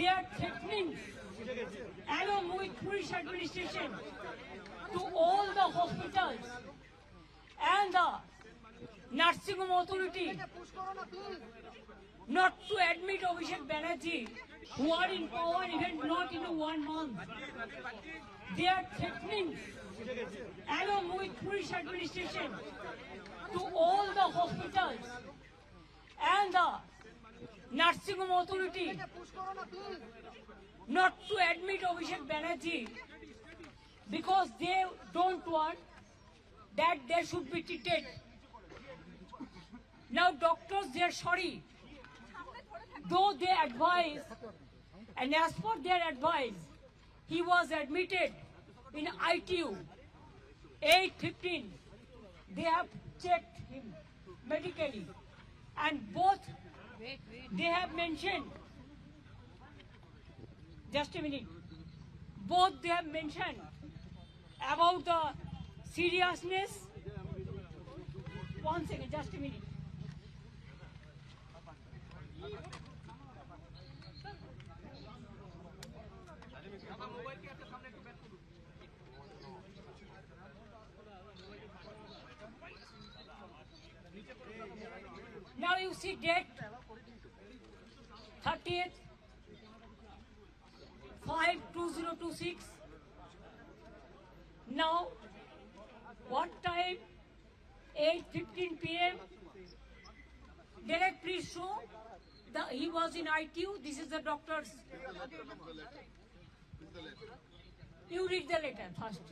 They are threatening, along with police administration, to all the hospitals and the nursing home authority not to admit Abhishek Banerjee, who are in power even not in 1 month. They are threatening, along with police administration, to all the hospitals and the nursing home authority not to admit Abhishek Banerjee because they don't want that they should be treated. Now doctors, they are sorry. Though they advise, and as per their advice, he was admitted in ITU, 8:15. They have checked him medically, and both they have mentioned, just a minute, both they have mentioned about the seriousness. One second, just a minute. Now you see date 30th 5/2026. Now what time? 8:15 p.m. Derek, please show. He was in ITU. This is the doctor's. You read the letter first.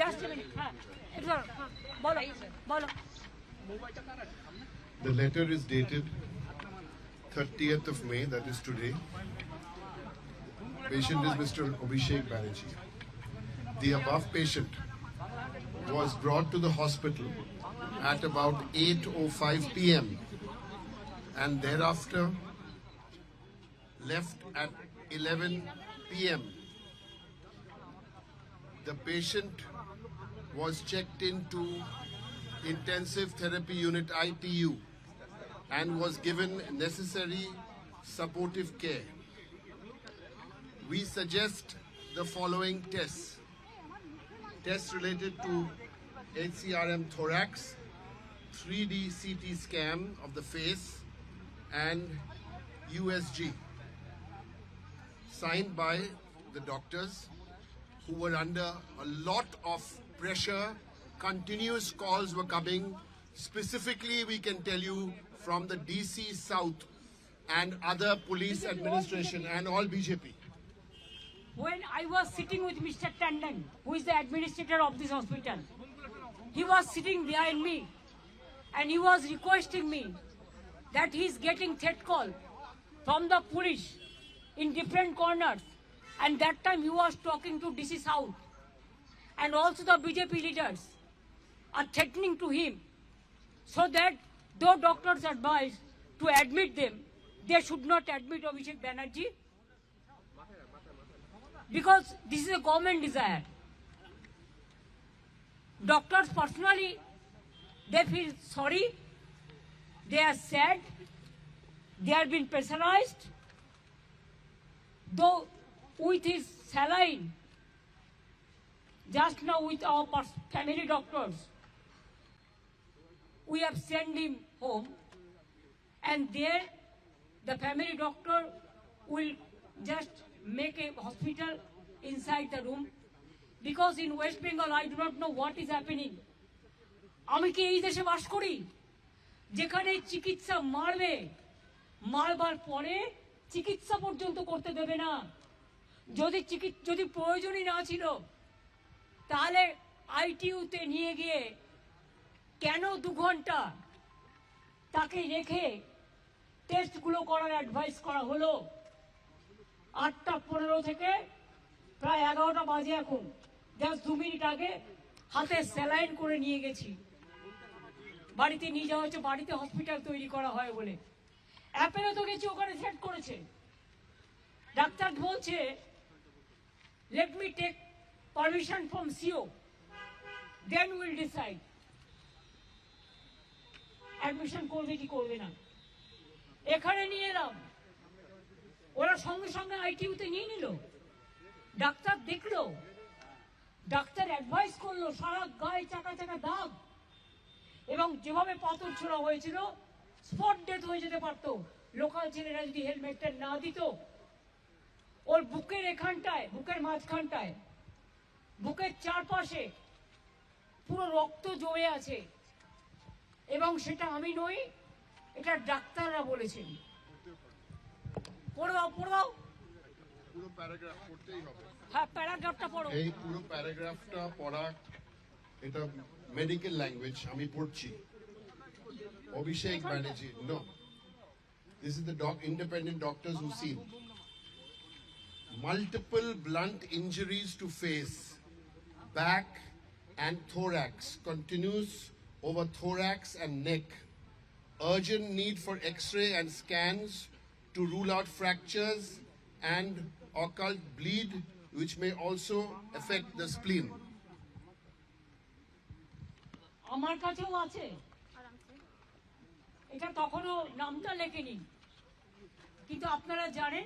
Just a minute. The letter is dated 30th of May, that is today. Patient is Mr. Abhishek Banerjee. The above patient was brought to the hospital at about 8:05 p.m. and thereafter left at 11 p.m. The patient was checked into intensive therapy unit ITU and was given necessary supportive care. We suggest the following tests. Tests related to HCRM thorax, 3D CT scan of the face, and USG, signed by the doctors who were under a lot of pressure. Continuous calls were coming. Specifically, we can tell you from the DC South and other police administration and all BJP. When I was sitting with Mr. Tandon, who is the administrator of this hospital, he was sitting behind me and he was requesting me that he is getting threat call from the police in different corners, and that time he was talking to DC South, and also the BJP leaders are threatening to him, so that though doctors advise to admit them, they should not admit Abhishek Banerjee because this is a government desire. Doctors personally, they feel sorry, they are sad, they have been pressurized, though with his saline, just now with our family doctors, we have sent him home, and there the family doctor will just make a hospital inside the room, because in West Bengal I do not know what is happening. আমি কি এই দেশে বাস করি যেখানে চিকিৎসা মারবার পরে চিকিৎসা পর্যন্ত করতে দেবে না? যদি প্রয়োজনই না ছিল তাহলে আইটিইউতে নিয়ে গিয়ে কেন 2 ঘন্টা তাকে রেখে টেস্টগুলো করার অ্যাডভাইস করা হলো? 8:15 থেকে প্রায় 11টা বাজে এখন, জাস্ট 2 মিনিট আগে হাতে স্যালাইন করে নিয়ে গেছি, বাড়িতে নিয়ে যাওয়া হচ্ছে, বাড়িতে হসপিটাল তৈরি করা হয় বলে। অ্যাপেলে তো গেছি, ওখানে সেট করেছে। ডাক্তার বলছে let me take permission from CO, then we'll decide admission করবে কি করবে না। এখানে নিয়ে এলাম, ওরা সঙ্গে সঙ্গে আইটিইউতে নিয়ে নিল। ডাক্তার দেখলো, ডাক্তার অ্যাডভাইস করলো, সারা গায়ে চাকা চাকা দাগ, এবং যেভাবে পাথর ছোড়া হয়েছিল স্পট ডেথ হয়ে যেতে পারতো লোকাল ছেলেরা যদি হেলমেটটা না দিত। ওর বুকের এখানটায়, বুকের মাঝখানটায়, বুকের চারপাশে পুরো রক্ত জমে আছে, এবং সেটা আমি নই, এটা ডাক্তাররা বলেছেন। পড়ে দাও, পড়ে দাও। পুরো প্যারাগ্রাফ পড়তেই হবে। হ্যাঁ, প্যারাগ্রাফটা পড়ো। এই পুরো প্যারাগ্রাফটা পড়া, এটা মেডিকেল ল্যাঙ্গুয়েজ, আমি পড়ছি। Abhishek Banerjee, no. This is the independent doctors who seen multiple blunt injuries to face, back and thorax, continuous over thorax and neck. Urgent need for X-ray and scans to rule out fractures and occult bleed, which may also affect the spleen. আমার কাছেও আছে, এটা তখনও নামটা লেখেনি, কিন্তু আপনারা জানেন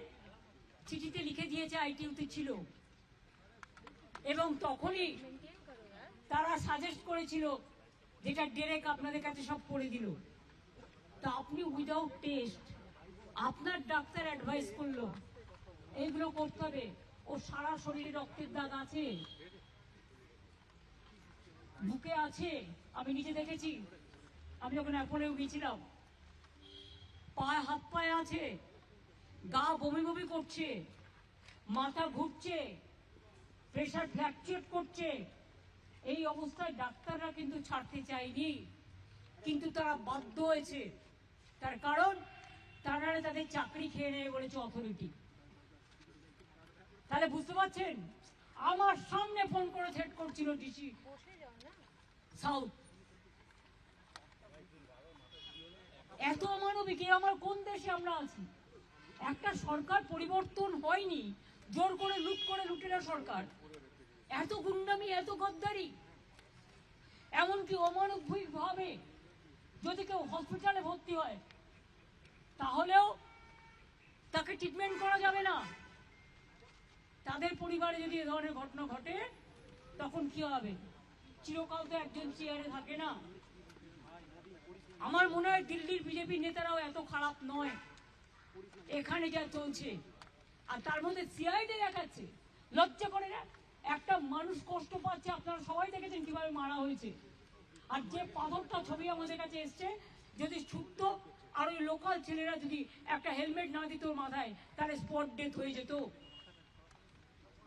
চিঠিতে লিখে দিয়েছে আইটিইউতে ছিল, এবং তখনই তারা সাজেস্ট করেছিল, যেটা ডেরেক আপনাদের কাছে সব করে দিল। তা আপনি উইদাউট টেস্ট, আপনার ডাক্তার অ্যাডভাইস করলো এইগুলো করতে হবে। ও সারা শরীরে রক্তের দাগ আছে, বুকে আছে, আমি নিজে দেখেছি, আমি যখন অ্যাপোলেও গিয়েছিলাম। পায়ে, হাত পায়ে আছে, গা বমি বমি করছে, মাথা ঘুরছে, প্রেশার ফ্ল্যাকচুয়েট করছে। এই অবস্থায় ডাক্তাররা কিন্তু ছাড়তে চায়নি, কিন্তু তারা বাধ্য হয়েছে। তার কারণ তারা তাদের চাকরি খেয়ে নেয় বলেছে অথরিটি। তাহলে বুঝতে পারছেন, আমার সামনে ফোন করে থ্রেট করছিল ডিসি সাউথ। এত অমানবিক, আমার কোন দেশে আমরা আছি? একটা সরকার পরিবর্তন হয়নি, জোর করে লুট করে লুটেরা সরকার। এত গুন্ডামি, এত গদ্দারি, এমনকি অমানবিক ভাবে যদি কেউ হসপিটালে ভর্তি হয় তাহলেও তাকে ট্রিটমেন্ট করা যাবে না। তাদের পরিবারে যদি এ ধরনের ঘটনা ঘটে তখন কি হবে? চিরকাল তো একজন চেয়ারে থাকে না। আমার মনে হয় দিল্লির বিজেপি নেতারাও এত খারাপ নয়, এখানে যা চলছে। আর তার মধ্যে সিআইডি দেখাচ্ছে, লজ্জা করে না? একটা মানুষ কষ্ট পাচ্ছে, আপনারা সবাই দেখেছেন কিভাবে মারা হয়েছে। আর যে পাথরটা ছবি আমাদের কাছে এসছে, যদি ছুটতো আর ওই লোকাল ছেলেরা যদি একটা হেলমেট না দিত মাথায়, তাহলে স্পট ডেথ হয়ে যেত।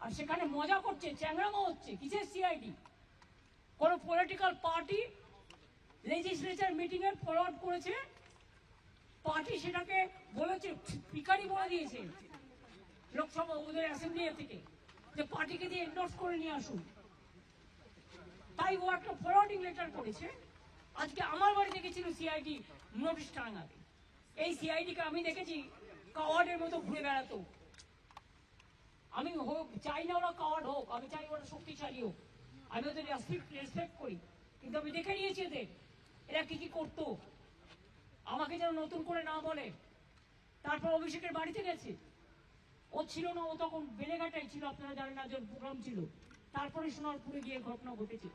আর সেখানে মজা করছে, চ্যাংরামো হচ্ছে। কিসের সিআইডি? কোন পলিটিক্যাল পার্টি লেজিসলেচার মিটিং এ ফরওয়ার্ড করেছে, পার্টি সেটাকে বলেছে, স্পিকারই বলে দিয়েছে লোকসভা ওদের অ্যাসেম্বলি থেকে, যে পার্টিকে দিয়ে এন্ডোর্স করে নিয়ে আসুন। তাই ও একটা ফরওয়ার্ডিং লেটার করেছে। আজকে আমার বাড়ি দেখেছিল সিআইডি নোটিশ টাঙাবে। এই সিআইডিকে আমি দেখেছি কাওয়ার্ডের মতো ঘুরে বেড়াতো। আমি চাই না ওরা কাওয়ার্ড হোক, আমি চাই ওরা শক্তিশালী হোক, আমি ওদের রেসপেক্ট করি, কিন্তু আমি দেখে নিয়েছি এরা কি কি করতো। আমাকে যেন নতুন করে না বলে। তারপর অভিষেকের বাড়িতে গেছে, ও ছিল না, ও তখন বেলেঘাটায় ছিল, আপনারা জানেন না, যে প্রোগ্রাম ছিল। তারপরে সোনারপুরে গিয়ে ঘটনা ঘটেছে।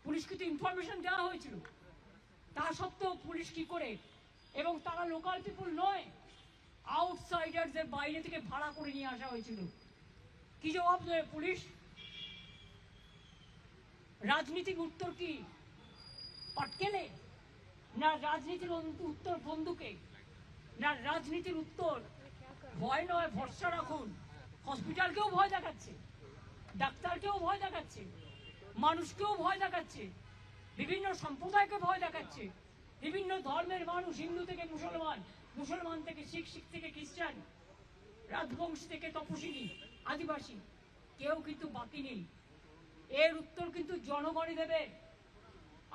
পুলিশকে তো ইনফরমেশন দেওয়া হয়েছিল, তা সত্ত্বেও পুলিশ কি করে? এবং তারা লোকাল পিপুল নয়, আউটসাইডারদের বাইরে থেকে ভাড়া করে নিয়ে আসা হয়েছিল। কি জবাব দেয় পুলিশ? রাজনীতির উত্তর কি? পাটকেলে? না রাজনীতির উত্তর বন্দুকে? না রাজনীতির উত্তর ভয় নয়, ভরসা রাখুন। হসপিটালকেও ভয় দেখাচ্ছে, ডাক্তারকেও ভয় দেখাচ্ছে, মানুষকেও ভয় দেখাচ্ছে, বিভিন্ন সম্প্রদায়কে ভয় দেখাচ্ছে, বিভিন্ন ধর্মের মানুষ, হিন্দু থেকে মুসলমান, মুসলমান থেকে শিখ, শিখ থেকে খ্রিস্টান, রাজবংশী থেকে তপশিলি, আদিবাসী, কেউ কিন্তু বাকি নেই। এর উত্তর কিন্তু জনগণই দেবে।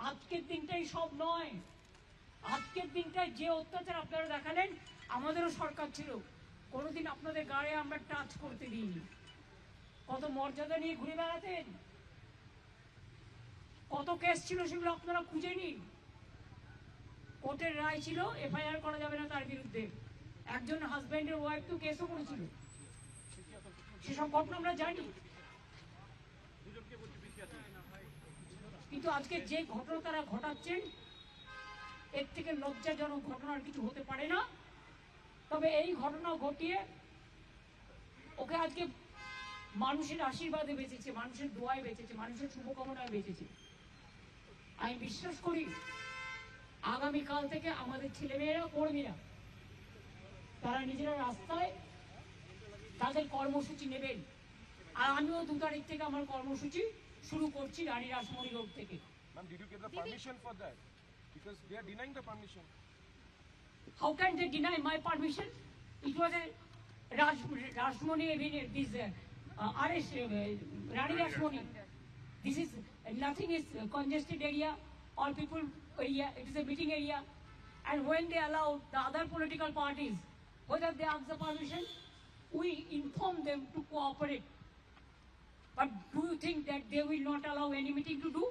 আজকের দিনটাই সব নয়। আজকের দিনটায় যে অত্যাচার আপনারা দেখালেন, আমাদেরও সরকার ছিল, কোনোদিন আপনাদের গায়ে আমরা টাচ করতে দিইনি। কত মর্যাদা নিয়ে ঘুরে বেড়াতেন, কত কেস ছিল সেগুলো আপনারা খুঁজে নিন। কোর্টের রায় ছিল এফআইআর করা যাবে না তার বিরুদ্ধে। একজন হাজবেন্ডের ওয়াইফ তো কেসও করেছিল, সেসব ঘটনা আমরা জানি। কিন্তু আজকে যে ঘটনা তারা ঘটাচ্ছেন এর থেকে লজ্জাজনক ঘটনা আর কিছু হতে পারে না। তবে এই ঘটনা ঘটিয়ে ওকে আজকে মানুষের আশীর্বাদে বেঁচেছে, মানুষের দোয়ায় বেঁচেছে, মানুষের শুভকামনায় বেঁচেছে। আমি বিশ্বাস করি আগামীকাল থেকে আমাদের ছেলেমেয়েরা কর্মীরা তারা নিজেরা রাস্তায় তাদের কর্মসূচি নেবেন। আর আমিও 2 তারিখ থেকে আমার কর্মসূচি শুরু করছি রানী রাসমণি রোড থেকে। Ma'am, did you give the permission for that? Because they are denying the permission. How can they deny my permission? It was a Rashmoni, this arrest, Rani Rashmoni. This is nothing is congested area or people area. It is a meeting area. And when they allow the other political parties, whether they ask the permission, we inform them to cooperate. But do you think that they will not allow any meeting to do?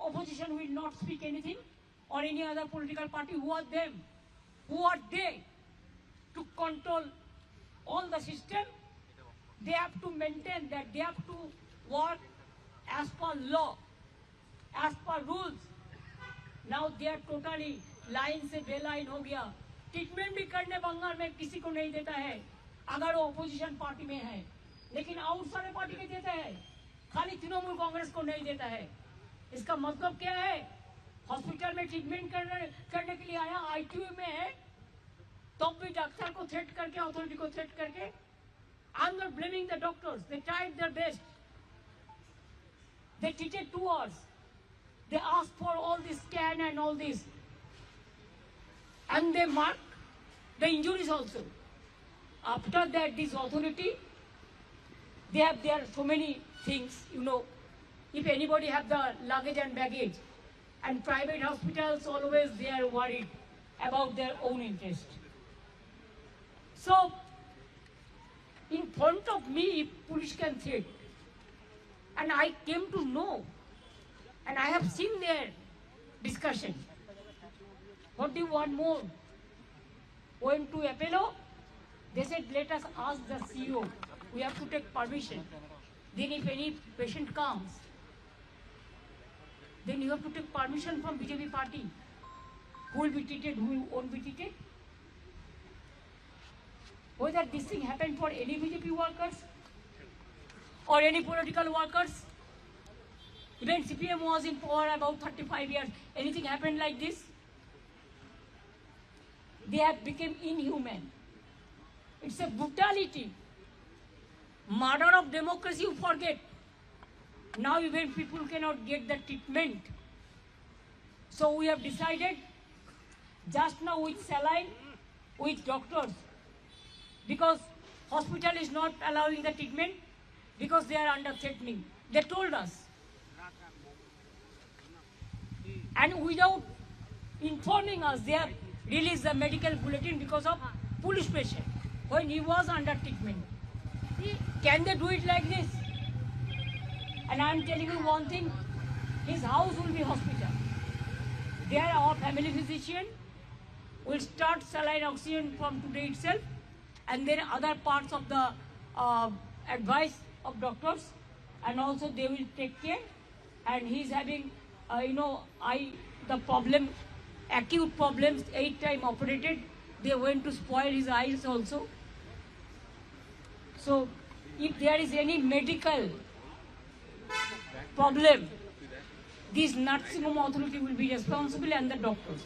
Opposition will not speak anything, or any other political party. Who are them? Who are they to control all the system? They have to maintain that they have to work as per law, as per rules. Now they are totally line से बेलाइन हो गया। Treatment भी करने बंगाल में किसी को नहीं देता है अगर वो ऑपोजिशन पार्टी में है, लेकिन और सारे पार्टी में देता है, खाली तृणमूल कांग्रेस को नहीं देता है। इसका मतलब क्या है? हॉस्पिटल में ट्रीटमेंट करने के लिए आया, आईसीयू में है, तब भी डॉक्टर को थ्रेट करके, अथॉरिटी को थ्रेट करके। I am not blaming the doctors, they tried their best, they treated 2 hours, they asked for all this scan and all this, and they marked the injuries also. After that, this authority, they have there so many things, you know. If anybody have the luggage and baggage, and private hospitals always they are worried about their own interest. So, in front of me, police can threat, and I came to know, and I have seen their discussion. What do you want more? Went to Apollo, they said let us ask the CEO. We have to take permission. Then if any patient comes, then you have to take permission from BJP party. Who will be treated, who won't be treated? Whether this thing happened for any BJP workers or any political workers, even CPM was in power about 35 years. Anything happened like this? They have become inhuman. It's a brutality. Murder of democracy, you forget. Now even people cannot get the treatment. So we have decided, just now with saline, with doctors, because hospital is not allowing the treatment, because they are under threatening. They told us. And without informing us, they have released the medical bulletin because of police pressure when he was under treatment. Can they do it like this? And I am telling you one thing, his house will be hospital. There our family physician will start saline oxygen from today itself, and then other parts of the advice of doctors, and also they will take care. And he is having, the problem, acute problems, 8 times operated. They went to spoil his eyes also. So if there is any medical problem, this nursing home authority will be responsible, and the doctors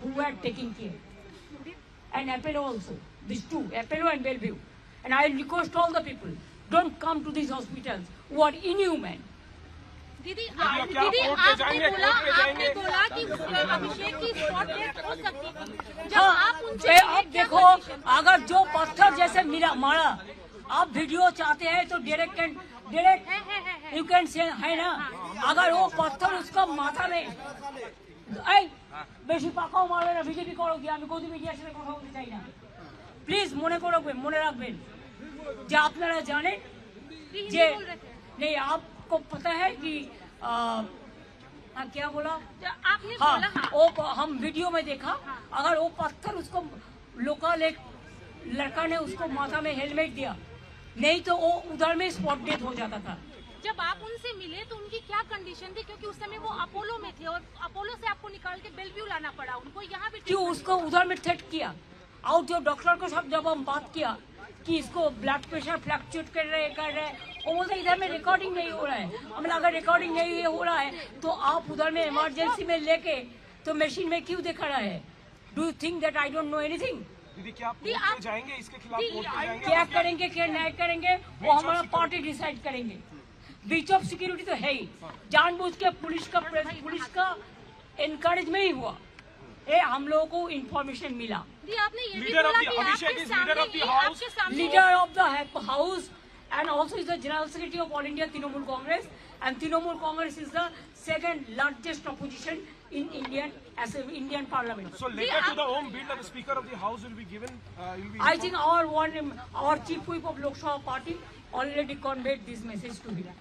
who are taking care. And Apollo also, these two, Apollo and Bellevue. And I request all the people, don't come to these hospitals who are inhuman. दीदी आपने बोला कि अभिषेक की spot death हो सकती है। जब आप उनसे अब देखो, अगर जो पत्थर जैसे मारा, आप वीडियो चाहते हैं तो डायरेक्ट यू कैन से है ना, अगर वो पत्थर उसका माथा में বেশি পাকাও মারবে না, বিজেপি করো কি, আমি গদি মিডিয়ার সাথে কথা বলতে চাই না। প্লিজ মনে রাখবেন যে আপনারা জানেন যে नहीं, आपको पता है कि हाँ क्या बोला? आपने हाँ, बोला हाँ। वो हम वीडियो में देखा, अगर वो पत्थर उसको लोकल एक लड़का ने उसको माथा में हेलमेट दिया, नहीं तो वो उधर में स्पॉट डेथ हो जाता था। जब आप उनसे मिले तो उनकी क्या कंडीशन थी, क्योंकि उस समय वो अपोलो में थे और अपोलो से आपको निकाल के बेलव्यू लाना पड़ा उनको, यहाँ भी क्यों उसको उधर में थ्रेट किया? और जो डॉक्टर के साथ जब हम बात किया कि इसको ब्लड प्रेशर फ्लक्चुएट कर रहे वो बोलते इधर में रिकॉर्डिंग नहीं हो रहा है। हमने अगर रिकॉर्डिंग नहीं हो रहा है तो आप उधर में इमरजेंसी में लेके तो मशीन में क्यों दिखा रहा है? Do you think that I don't know anything? दीदी क्या आप कोर्ट में जाएंगे इसके खिलाफ? कोर्ट में जाएंगे? क्या करेंगे, क्या न्याय करेंगे, वो हमारा पार्टी डिसाइड करेंगे। ब्रीच ऑफ सिक्योरिटी तो है ही, जानबूझ के पुलिस का एनकरेज में ही हुआ। ये हम लोगों को इंफॉर्मेशन मिला। आपने ये भी लीडर बोला ऑफ कि the Abhishek is leader of the house, leader of the house and also is the general secretary of All India Trinamool Congress, and Trinamool Congress is the second largest opposition in Indian Parliament. So later to the home bill, the speaker of the house will be given. I think our chief whip of Lok Sabha party already conveyed this message to him.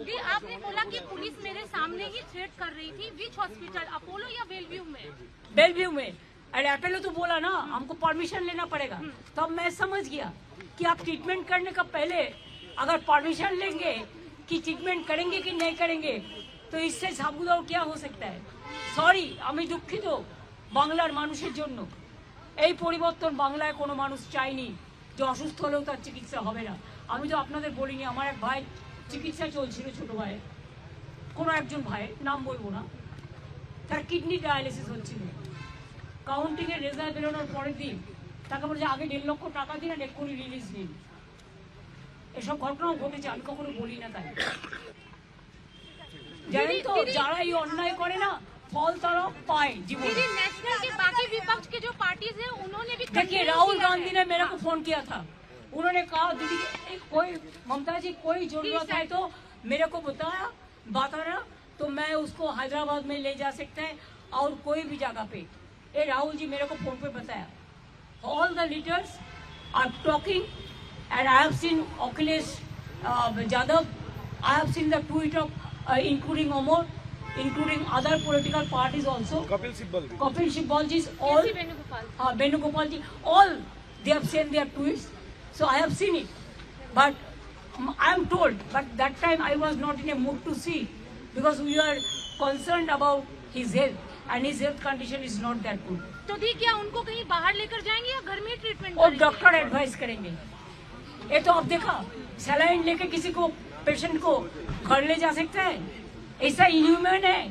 जी आपने बोला कि police मेरे सामने ही threat कर रही थी, विच hospital, Apollo या Belvieu में? बेलव्यू में। अरे अपोलो तो बोला ना हमको परमिशन लेना पड़ेगा, तब मैं समझ गया कि आप ट्रीटमेंट करने का पहले अगर परमिशन लेंगे कि ट्रीटमेंट करेंगे कि नहीं करेंगे, तो इससे साबुत और क्या हो सकता है। सॉरी, আমি দুঃখিত বাংলার মানুষের জন্য। এই পরিবর্তন বাংলায় কোনো মানুষ চায়নি যে অসুস্থ হলেও তার চিকিৎসা হবে না। আমি তো আপনাদের বলিনি, আমার এক ভাই চিকিৎসা চলছিল, ছোট ভাই, কোনো একজন ভাই, নাম বলবো না, তার কিডনি ডায়ালিসিস হচ্ছিল। কাউন্টিং এর রেজাল্ট বেরোনোর পরের দিন তাকে বলছে আগে 1.5 লক্ষ টাকা দিন আর এক্ষুনি রিলিজ দিন। এসব ঘটনাও ঘটেছে, আমি কখনো বলি না। তাই জানেন তো, যারা এই অন্যায় করে না ফল তারা পায় জীবনে। दीदी नेशनल के बाकी विपक्ष के जो पार्टीज हैं उन्होंने भी देखिए, राहुल गांधी ने मेरे को फोन किया था, उन्होंने कहा दीदी कोई ममता जी कोई जरूरत है तो मेरे को बताना तो मैं उसको हैदराबाद में ले जा सकते हैं और कोई भी जगह पे। ये राहुल जी मेरे को फोन पे बताया। All the leaders are talking, and I have seen Akhilesh Yadav. I have seen the tweet of including Omar, including other political parties also. Kapil Sibal. KC Venugopal ji, all they have sent their tweets. So I have seen it, but I am told. But that time I was not in a mood to see because we are concerned about his health, and his health condition is not that good. तो दी क्या उनको कहीं बाहर लेकर जाएंगे या घर में ट्रीटमेंट और डॉक्टर एडवाइस करेंगे। ये तो अब देखा, सलाइन लेके किसी को पेशेंट को घर ले जा सकता है, ऐसा इनह्यूमन है।